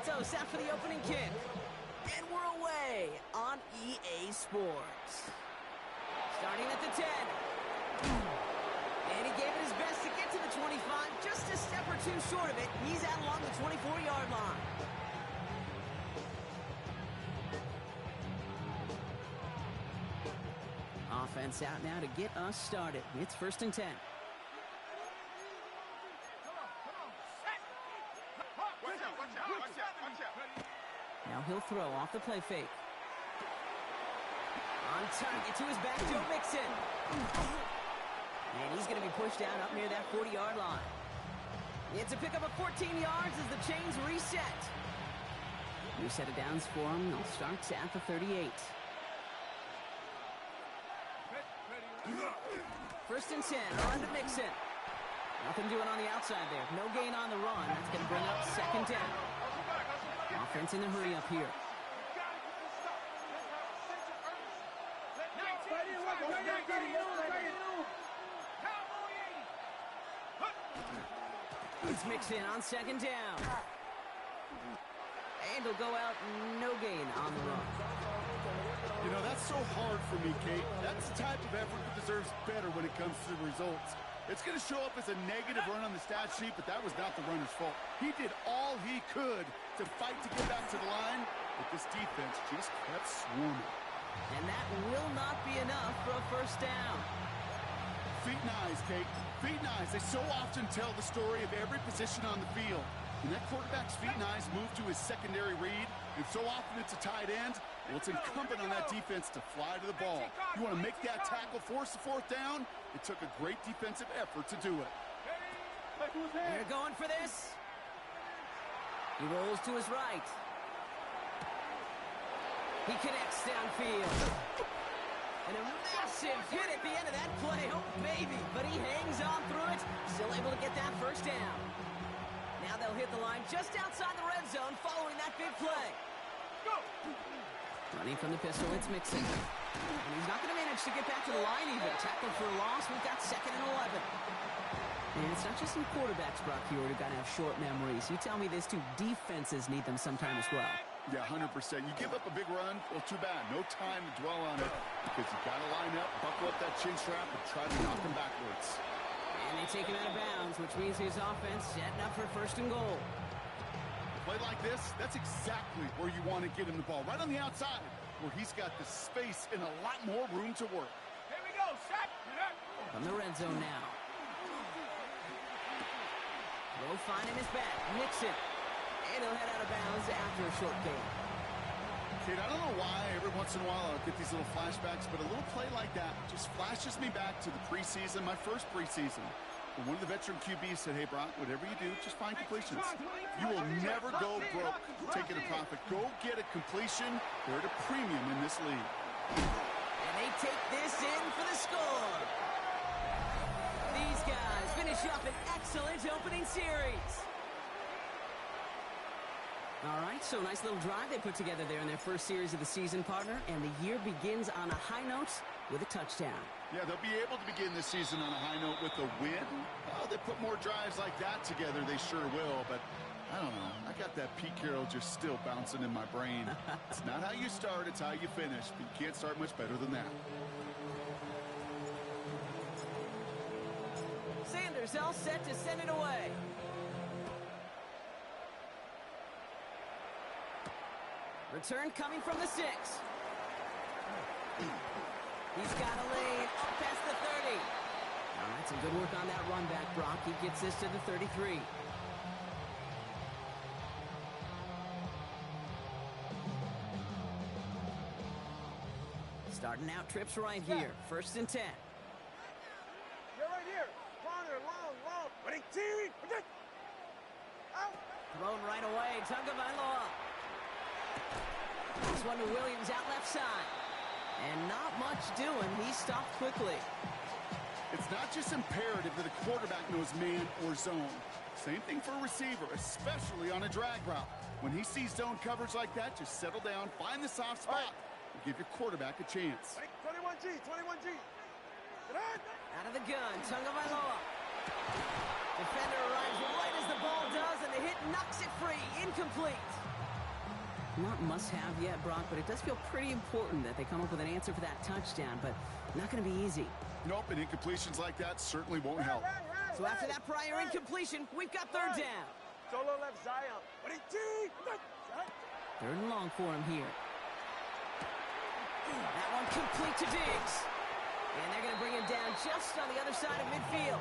So set for the opening kick. And we're away on EA Sports. Starting at the 10. And he gave it his best to get to the 25. Just a step or two short of it. He's out along the 24-yard line. Offense out now to get us started. It's 1st and 10. Now he'll throw off the play fake. On target to his back, Joe Mixon. And he's going to be pushed down up near that 40-yard line. It's a pickup of 14 yards as the chains reset. New set of downs for him. They'll start at the 38. 1st and 10, run to Mixon. Nothing doing on the outside there. No gain on the run. That's going to bring up 2nd down. Offense in a hurry up here. It's Mixon on 2nd down. And he'll go out, no gain on the run. You know, that's so hard for me, Kate. That's the type of effort that deserves better when it comes to the results. It's going to show up as a negative run on the stat sheet, but that was not the runner's fault. He did all he could to fight to get back to the line, but this defense just kept swarming. And that will not be enough for a 1st down. Feet and eyes, Kate. Feet and eyes. They so often tell the story of every position on the field. When that quarterback's feet and eyes move to his secondary read, and so often it's a tight end, well, it's incumbent on that defense to fly to the ball. You want to make that tackle, force the 4th down? It took a great defensive effort to do it. They're going for this. He rolls to his right. He connects downfield. And a massive hit at the end of that play. Oh, baby. But he hangs on through it. Still able to get that 1st down. Now they'll hit the line just outside the red zone following that big play. Go! Running from the pistol, it's Mixon. And he's not going to manage to get back to the line even. Tackled for a loss. We've got 2nd and 11. And it's not just some quarterbacks, Brock, here who are going to have short memories. You tell me this too. Defenses need them sometime as well. Yeah, 100%. You give up a big run, well, too bad. No time to dwell on it because you got to line up, buckle up that chin strap, and try to knock him backwards. And they take him out of bounds, which means his offense setting up for 1st and goal. Play like this, that's exactly where you want to get him the ball. Right on the outside, where he's got the space and a lot more room to work. Here we go, set. From the red zone now. Throw finding his back. Mixon. And he'll head out of bounds after a short gain. Kate, I don't know why every once in a while I'll get these little flashbacks, but a little play like that just flashes me back to the preseason, my first preseason. When one of the veteran QBs said, hey, Brock, whatever you do, just find completions. You will never go broke taking a profit. Go get a completion. They're at a premium in this league. And they take this in for the score. These guys finish up an excellent opening series. All right, so nice little drive they put together there in their first series of the season, partner, and the year begins on a high note with a touchdown. Yeah, they'll be able to begin this season on a high note with a win. Oh, they put more drives like that together, they sure will, but I don't know. I got that Pete Carroll just still bouncing in my brain. It's not how you start, it's how you finish, but you can't start much better than that. Sanders all set to send it away. Return coming from the 6. He's got a lane up past the 30. All right, some good work on that run back, Brock. He gets this to the 33. Starting out trips right here. 1st and 10. You're right here. Corner, long. Ready, team. Out. Thrown right away. Tagovailoa. This one to Williams out left side. And not much doing. He stopped quickly. It's not just imperative that a quarterback knows man or zone. Same thing for a receiver, especially on a drag route. When he sees zone coverage like that, just settle down, find the soft spot, and give your quarterback a chance. 21G. Out of the gun, Tagovailoa. Defender arrives right as the ball does, and the hit knocks it free. Incomplete. Not must-have yet, Brock, but it does feel pretty important that they come up with an answer for that touchdown, but not going to be easy. Nope, and incompletions like that certainly won't help. So after that prior incompletion, we've got third down. Solo left Zion. Third and long for him here. That one complete to Diggs. And they're going to bring him down just on the other side of midfield.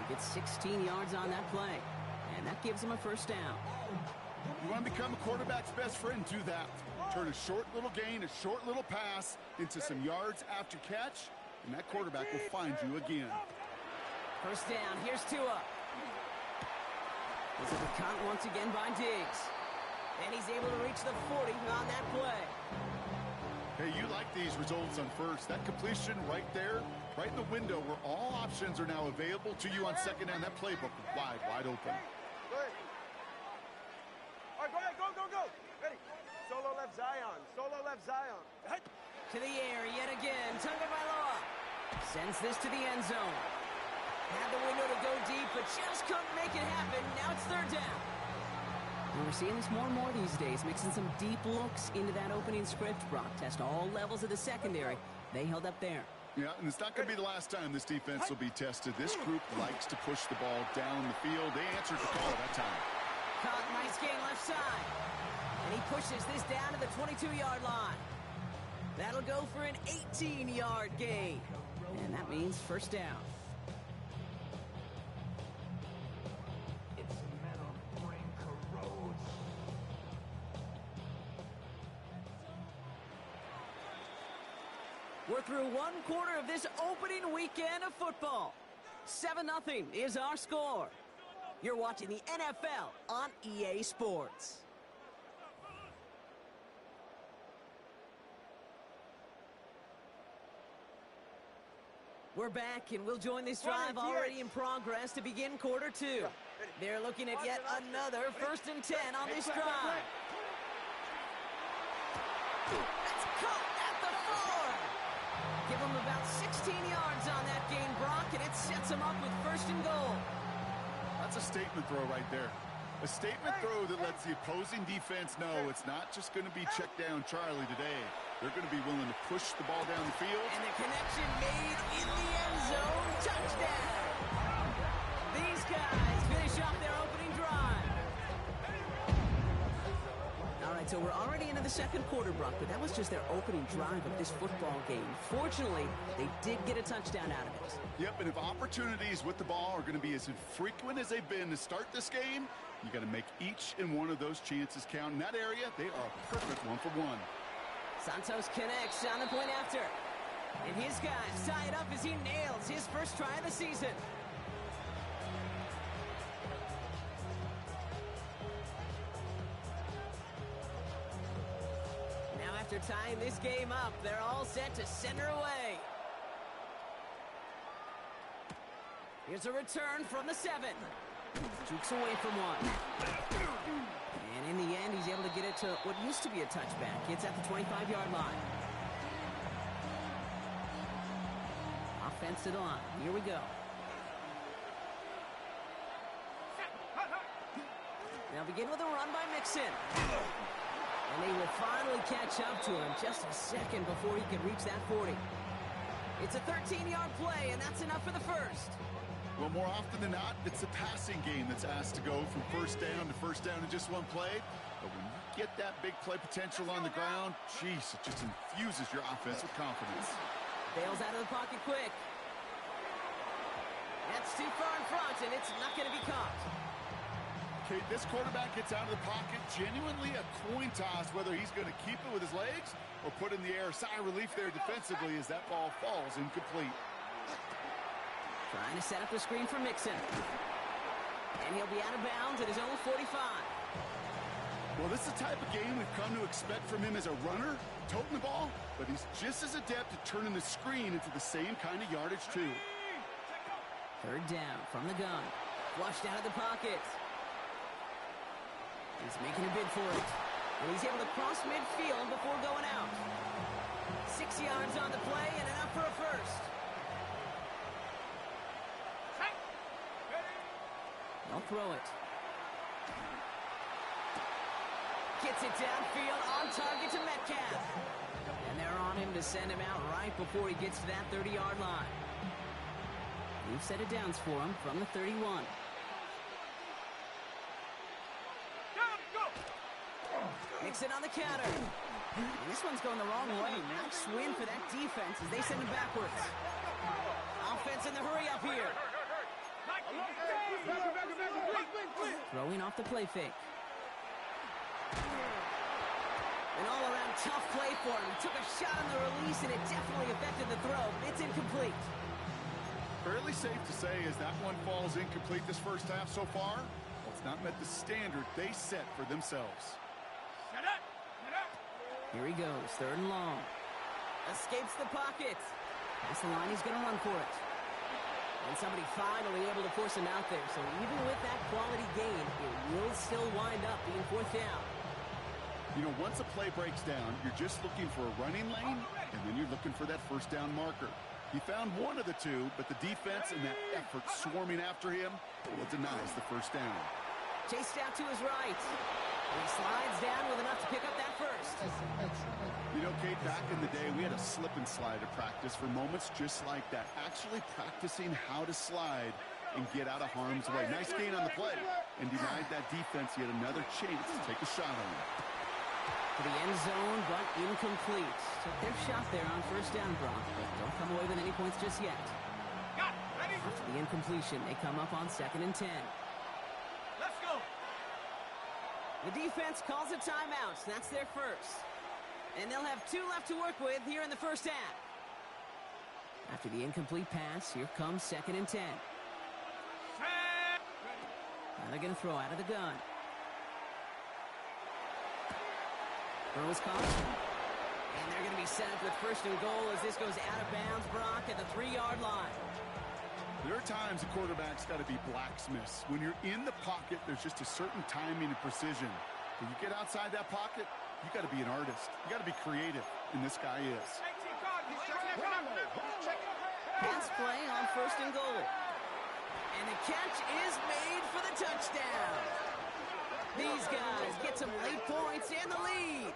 He gets 16 yards on that play, and that gives him a first down. You want to become a quarterback's best friend, do that. Turn a short little gain, a short little pass into some yards after catch, and that quarterback will find you again. First down, here's Tua. This is a count once again by Diggs. And he's able to reach the 40 on that play. Hey, you like these results on first. That completion right there, right in the window where all options are now available to you on second down. That playbook wide open. Good. All right, go ahead, go. Ready. Solo left Zion. Solo left Zion. To the air yet again. Tagovailoa sends this to the end zone. Had the window to go deep, but just couldn't make it happen. Now it's third down. And we're seeing this more and more these days, mixing some deep looks into that opening script. Brock test all levels of the secondary. They held up there. Yeah, and it's not going to be the last time this defense will be tested. This group likes to push the ball down the field. They answered the call that time. Caught, nice gain left side. And he pushes this down to the 22-yard line. That'll go for an 18-yard gain. And that means first down. We're through one quarter of this opening weekend of football. 7-0 is our score. You're watching the NFL on EA Sports. We're back, and we'll join this drive already in progress to begin quarter two. They're looking at yet another 1st and 10 on this drive. That's caught at the 4. Give them about 16 yards on that gain, Brock, and it sets them up with 1st and goal. That's a statement throw right there. A statement throw that lets the opposing defense know it's not just going to be check down Charlie today. They're going to be willing to push the ball down the field. And the connection made in the end zone. Touchdown! These guys finish off their opening drive. All right, so we're already into the second quarter, Brock, but that was just their opening drive of this football game. Fortunately, they did get a touchdown out of it. Yep, and if opportunities with the ball are going to be as infrequent as they've been to start this game, you got to make each and one of those chances count. In that area, they are a perfect 1-for-1. Santos connects on the point after. And his guys tie it up as he nails his first try of the season. Now after tying this game up, they're all set to send her away. Here's a return from the 7. Jukes away from one. And in the end, he's able to get it to what used to be a touchback. It's at the 25-yard line. Offense to the line. Here we go. Now begin with a run by Mixon. And they will finally catch up to him just a second before he can reach that 40. It's a 13-yard play, and that's enough for the first. Well, more often than not, it's the passing game that's asked to go from first down in just one play. But when you get that big play potential on the ground, geez, it just infuses your offense with confidence. Bails out of the pocket quick. That's too far in front, and it's not going to be caught. Kate, this quarterback gets out of the pocket, genuinely a coin toss whether he's going to keep it with his legs or put in the air. Sigh of relief there defensively as that ball falls incomplete. Trying to set up the screen for Mixon. And he'll be out of bounds at his own 45. Well, this is the type of game we've come to expect from him as a runner, toting the ball, but he's just as adept at turning the screen into the same kind of yardage, too. Third down from the gun. Flushed out of the pocket. He's making a bid for it. And he's able to cross midfield before going out. 6 yards on the play and enough for a first. They'll throw it. Gets it downfield, on target to Metcalf. And they're on him to send him out right before he gets to that 30-yard line. New set of downs for him from the 31. Nixon on the counter. And this one's going the wrong way. Nice win for that defense as they send him backwards. Offense in the hurry up here. Throwing off the play fake. An all-around tough play for him. He took a shot on the release, and it definitely affected the throw, but it's incomplete. Fairly safe to say as that one falls incomplete this first half so far, well, it's not met the standard they set for themselves. Here he goes, 3rd and long. Escapes the pocket. That's the line, he's going to run for it. And somebody finally able to force him out there. So even with that quality gain, it will still wind up being 4th down. You know, once a play breaks down, you're just looking for a running lane, and then you're looking for that 1st down marker. He found one of the two, but the defense and that effort swarming after him, well, denies the 1st down. Chased out to his right. And he slides down with enough to pick up that 1st. You know, Kate, back in the day, we had a slip and slide to practice for moments just like that. Actually practicing how to slide and get out of harm's way. Nice gain on the play, and denied that defense yet another chance to take a shot on him. To the end zone, but incomplete. Took their shot there on 1st down, Brock, but don't come away with any points just yet. After the incompletion, they come up on 2nd and 10. Let's go. The defense calls a timeout. That's their 1st. And they'll have 2 left to work with here in the 1st half. After the incomplete pass, here comes 2nd and 10. Now they're going to throw out of the gun. Throw is caught. And they're going to be set up with 1st and goal as this goes out of bounds, Brock, at the 3-yard line. There are times a quarterback's got to be blacksmiths. When you're in the pocket, there's just a certain timing and precision. When you get outside that pocket, you got to be an artist. You got to be creative, and this guy is. Pass play on 1st and goal. And the catch is made for the touchdown. These guys get some late points and the lead.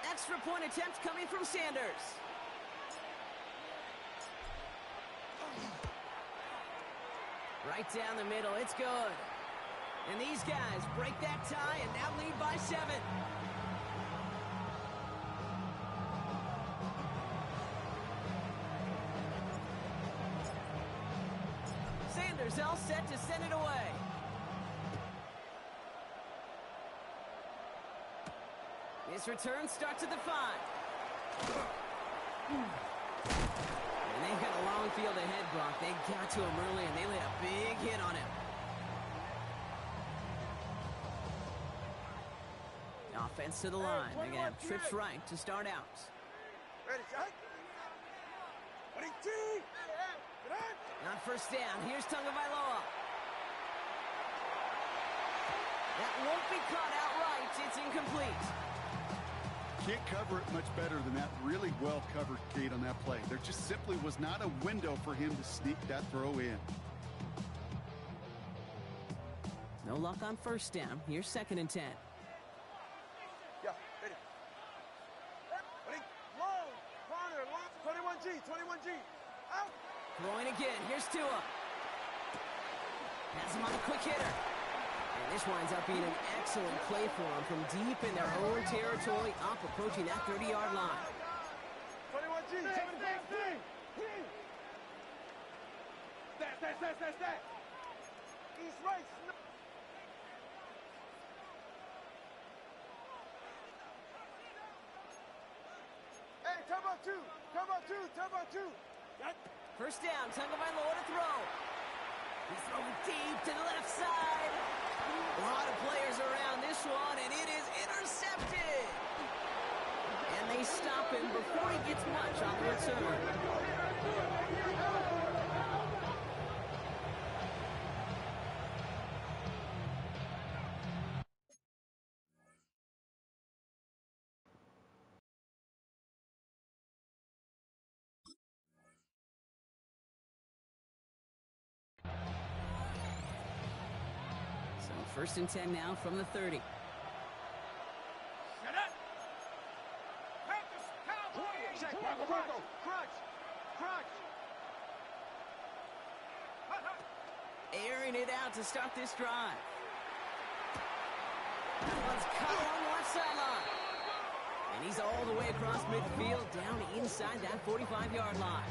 Extra point attempt coming from Sanders. Right down the middle, it's good. And these guys break that tie and now lead by 7. Sanders all set to send it away. This return starts at the 5. And they've got a long field ahead, Brock. They got to him early, and they laid a big hit on him. Offense to the line. They're going to have trips right to start out. Ready, shot. 22. On 1st down, here's Tagovailoa. That won't be caught outright. It's incomplete. Can't cover it much better than that. Really well covered, Kate, on that play. There just simply was not a window for him to sneak that throw in. No luck on 1st down. Here's 2nd and 10. Yeah, ready. Ready. Long. Corner. Long. 21G. 21G. Out. Throwing again. Here's Tua. Has him on a quick hitter. And this winds up being an excellent play for them from deep in their own territory, up approaching that 30-yard line. 21G. 75G. Stat. East right. Hey, turbo two. 1st down, Tagovailoa to throw. He's throwing deep to the left side. A lot of players around this one, and it is intercepted. And they stop him before he gets much on the return. First and 10 now from the 30. Shut up! Practice, cowboy! Check, crunch! Airing it out to start this drive. That one's cut along the left sideline. And he's all the way across midfield, down inside that 45-yard line.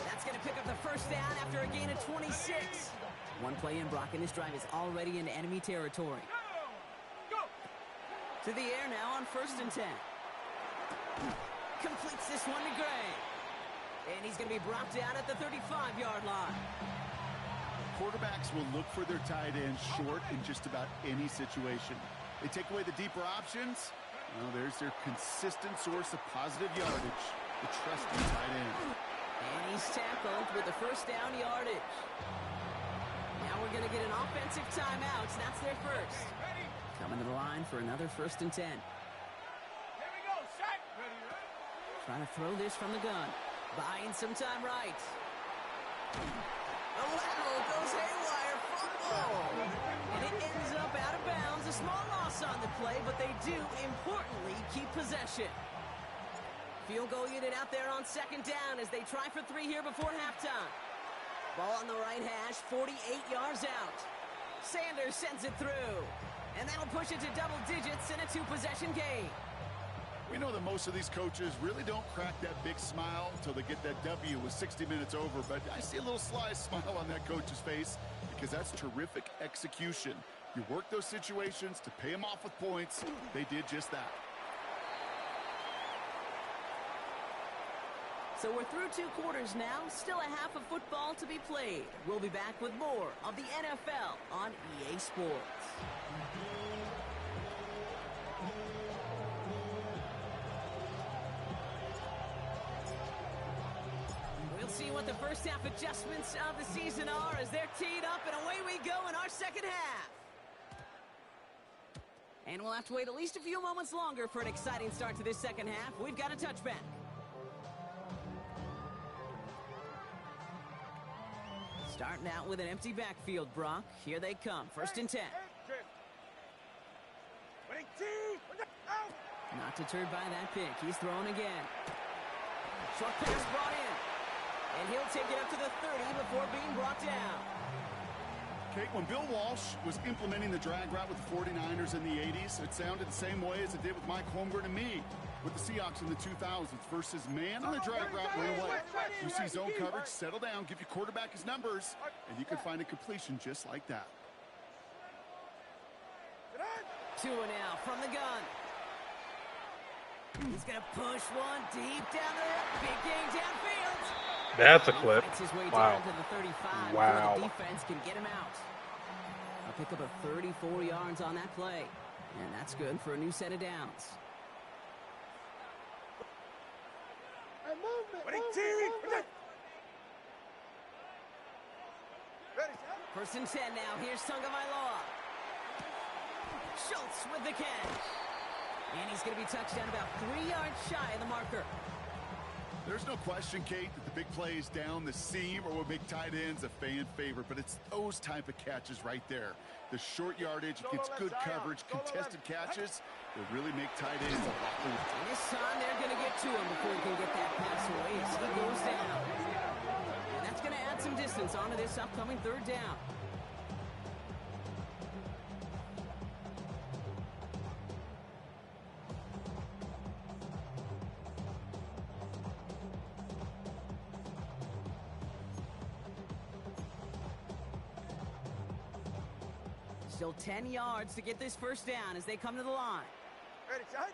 That's going to pick up the first down after a gain of 26. One play in, Brock, and this drive is already into enemy territory. Go! To the air now on first and 10. Completes this one to Gray. And he's going to be brought down at the 35-yard line. Quarterbacks will look for their tight end short in just about any situation. They take away the deeper options. Well, there's their consistent source of positive yardage, the trusty tight end. And he's tackled with the first down yardage. Now we're going to get an offensive timeout. That's their first. Coming to the line for another first and 10. Here we go, set! Trying to throw this from the gun. Buying some time right. The lateral goes haywire. Fumble. And it ends up out of bounds. A small loss on the play, but they do, importantly, keep possession. Field goal unit out there on second down as they try for 3 here before halftime. Ball on the right hash, 48 yards out. Sanders sends it through. And that'll push it to double digits in a 2-possession game. We know that most of these coaches really don't crack that big smile until they get that W with 60 minutes over, but I see a little sly smile on that coach's face because that's terrific execution. You work those situations to pay them off with points. They did just that. So we're through 2 quarters now, still a half of football to be played. We'll be back with more of the NFL on EA Sports. We'll see what the first half adjustments of the season are as they're teed up, and away we go in our second half. And we'll have to wait at least a few moments longer for an exciting start to this second half. We've got a touchback. Starting out with an empty backfield, Brock. Here they come. First and 10. Not deterred by that pick. He's throwing again. Short pass brought in. And he'll take it up to the 30 before being brought down. Kate, when Bill Walsh was implementing the drag route with the 49ers in the 80s, it sounded the same way as it did with Mike Holmgren and me with the Seahawks in the 2000s versus man on the drag route right away. You see zone coverage, settle down, give your quarterback his numbers, and you can find a completion just like that. Tua now from the gun. He's going to push one deep down the big game downfield. That's a clip. Fights his way Wow. down to the 35 Wow. before the defense can get him out. A pick up of 34 yards on that play. And that's good for a new set of downs. First and 10 now. Here's Tagovailoa. Schultz with the catch. And he's going to be touched down about 3 yards shy of the marker. There's no question, Kate, that the big plays down the seam or what make tight ends a fan favorite, but it's those type of catches right there. The short yardage, gets good coverage, contested catches that really make tight ends a lot more. And this time they're going to get to him before he can get that pass away as he goes down. And that's going to add some distance onto this upcoming third down. Still 10 yards to get this first down as they come to the line. Ready, set?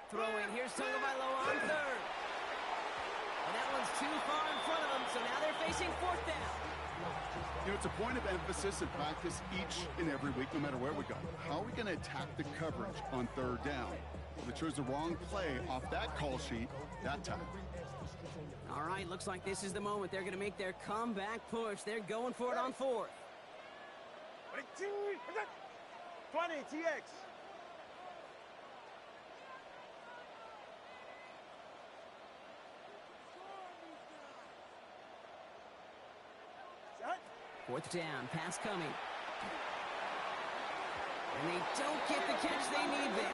Throw in. Here's Tagovailoa on third. And that one's too far in front of them, so now they're facing fourth down. You know, it's a point of emphasis in practice each and every week, no matter where we go. How are we going to attack the coverage on third down? They chose the wrong play off that call sheet that time. All right, looks like this is the moment. They're going to make their comeback push. They're going for it on fourth. 20, TX. Fourth down, pass coming. And they don't get the catch they need there.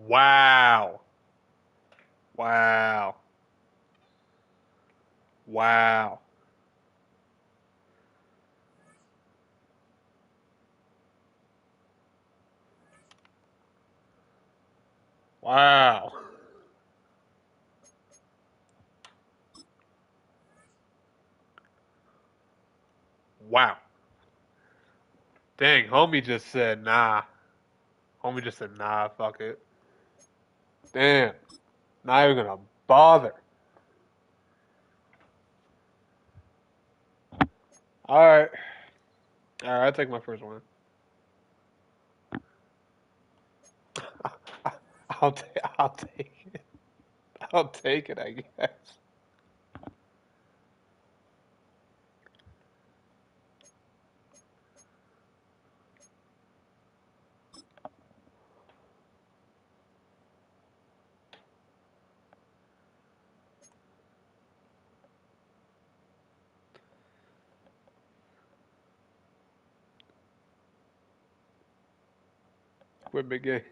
Wow. Wow. Wow. Wow. Wow. Dang, homie just said nah. Homie just said nah, fuck it. Damn. Not even gonna bother. Alright. Alright, I'll take my first one. I'll take it. I'll take it, I guess. We're big gay.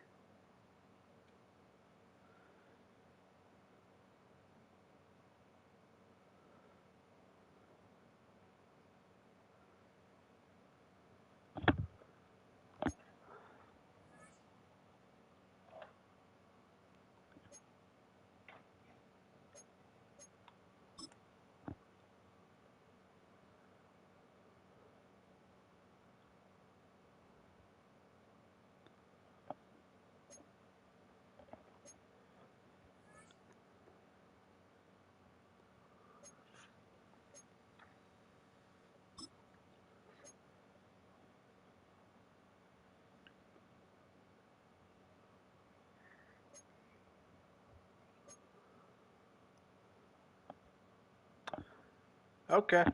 Okay.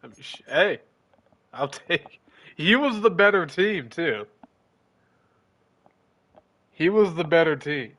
I mean, hey, I'll take. He was the better team too. He was the better team.